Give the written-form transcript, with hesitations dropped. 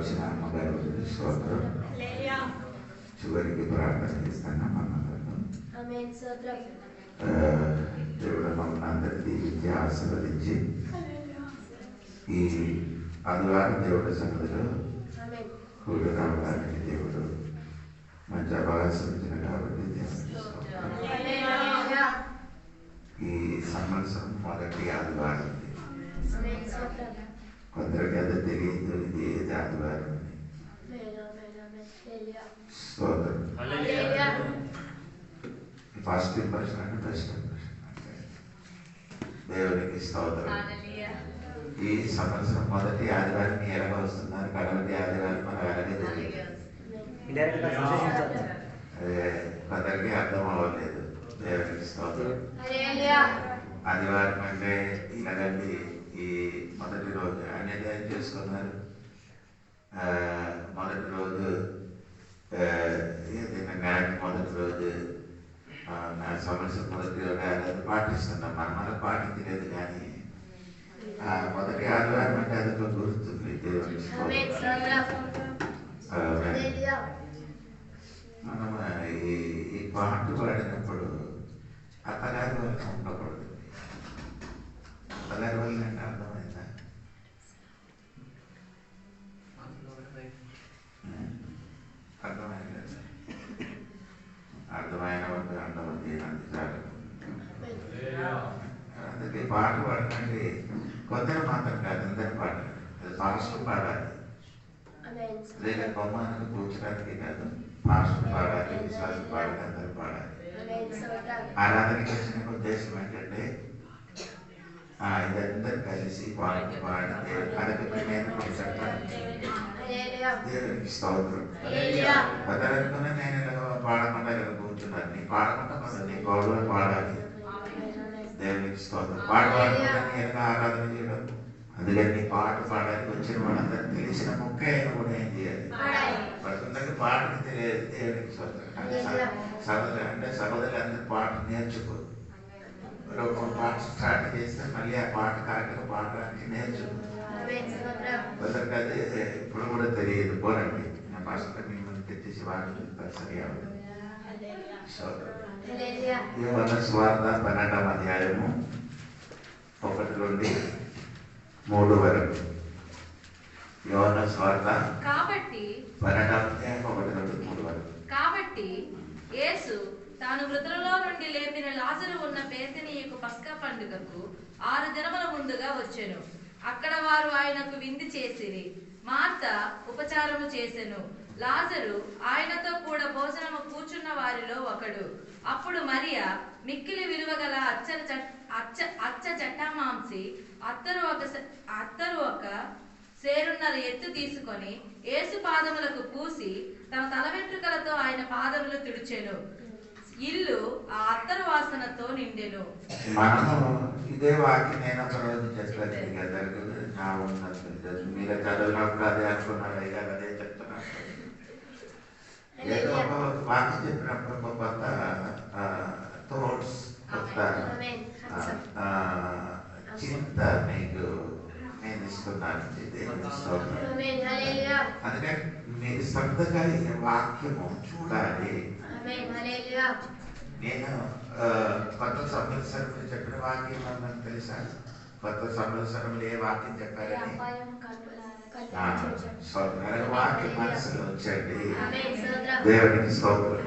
వచ్చిన అమ్మగారు స్తోత్రం. చివరికి ప్రార్థన చేస్తున్నాం అమ్మగారు. దేవుడు మమ్మల్ని అందరికీ విద్య ఆశీర్వదించి ఈ ఆదివారం దేవుడి సన్నిధిలో కూడి రావడానికి దేవుడు మంచి అవకాశం ఇచ్చిన కాబట్టి ఈ సంవత్సరం మొదటి ఆదివారం. కొందరికి అది తెలియదు ఇది ఏది ఆదివారం. ఫస్ట్ ఇంప్రెషన్ అంటే బెస్ట్ ఇంప్రెషన్ అంటే దేవునికి స్తోత్రం. ఈ సంవత్సరం మొదటి ఆదివారం ఎలాగ వస్తున్నారు, కడవటి ఆదివారం మనకు అలాగే తెలియదు. కొందరికి అర్థం అవ్వలేదు. దేవునికి స్తోత్రం. ఆదివారం అంటే ఇలాగండి ఈ మొదటి రోజు అనేది ఏం చేసుకున్నారు. మొదటి రోజు ఏదైనా మొదటి రోజు నా సంవత్సరం మొదటి రోజు అనేది పాటిస్తున్నాం. మనకు పాటించలేదు కానీ మొదటి ఆదివారం అంటే అది గుర్తుంది. మనం ఈ పాట పాడినప్పుడు అత్తగారి వల్ల ఉండకూడదు. అత్తగారి వల్ల అంటే అర్థమైందా? అర్థమైంది. అర్థమైన అర్థమైంది చాలు. అందుకే పాట పాడకండి. కొందరు మాత్రం కాదు, అందరి పాడాలి. అది ఫాస్ట్ పాడాలి. లేదా బొమ్మను కూర్చోడానికి కాదు, ఫాస్ట్ పాడాలి, విశ్వాసం పాడాలి, అందరూ పాడాలి. ఆరాధనకి వచ్చిన ఉద్దేశం ఏంటంటే ఇదందరూ కలిసి పాడి పాడితే అదొకటి నేను దేవునికి స్తోత్రం. పదనుకున్నా నేను ఇలా పాడకుండా ఇలా కూర్చున్నాను. నీ పాడకుండా మనం నీ గౌరవం పాడాలి. దేవునికి స్తోత్రం. పాడవాడుకున్నాను ఎలా ఆరాధన చేయడం. అందుకని నీ పాట పాడడానికి వచ్చిన వాళ్ళందరూ తెలిసిన మొక్క అయినా కూడా ఏం చేయాలి. పడుతుందకి పాటకు తెలియదు. దేవునికి స్తోత్రం. సహోదరు అంటే సహోదరులు అందరూ పాట నేర్చుకో. ఒక పాట స్టార్ట్ చేస్తే మళ్ళీ ఆ పాట కాకుండా పాడడానికి నేర్చుకో. కొందరికి అది ఇప్పుడు కూడా తెలియదు. పోరండి నా పాస్టర్ మిమ్మల్ని తెచ్చేసి వాళ్ళు సరిగా యోహాను సువార్త 12వ అధ్యాయము 1 నుండి 3 వరకు. యోహాను సువార్త కాబట్టి 12వ అధ్యాయం 1 నుండి 3 వరకు. కాబట్టి యేసు తాను మృతులలో నుండి లేపిన లాజరు ఉన్న బేతనీయకు పస్కా పండుగకు 6 దినముల ముందుగా వచ్చెను. అక్కడ వారు ఆయనకు విందు చేసిరి. మార్త ఉపచారము చేసెను. లాజరు ఆయనతో కూడా భోజనము కూర్చున్న వారిలో ఒకడు. అప్పుడు మరియా మిక్కిలి విలువ గల అచ్చ జటామాంసి అత్తరు ఒక సేరున్నర ఎత్తు తీసుకొని యేసు పాదములకు పూసి తన తల వెంట్రుకలతో ఆయన పాదములు తుడిచెను. ఇల్లు ఆ అత్తరు వాసనతో నిండెను. ఇదే వాక్యం నేను ఒక రోజు చెప్పాను. మీరు చదివినప్పుడు అదే అనుకున్నారు. అయ్యా అదే చెప్తున్నాను. ఏదో ఒక వాక్యం చెప్పినప్పుడు ఒక కొత్త థాట్స్, కొత్త చింత మీకు నేను ఇస్తున్నాను. అందుకని మీరు శ్రద్ధగా ఈ వాక్యము చూడాలి. నేను కొత్త సంవత్సరం చెప్పిన వాక్యం మనకు తెలుసా? కొత్త సంవత్సరంలో ఏ వాక్యం చెప్పారని వాక్యం మనసులో ఉంచండి. దేవునికి స్తోత్రం.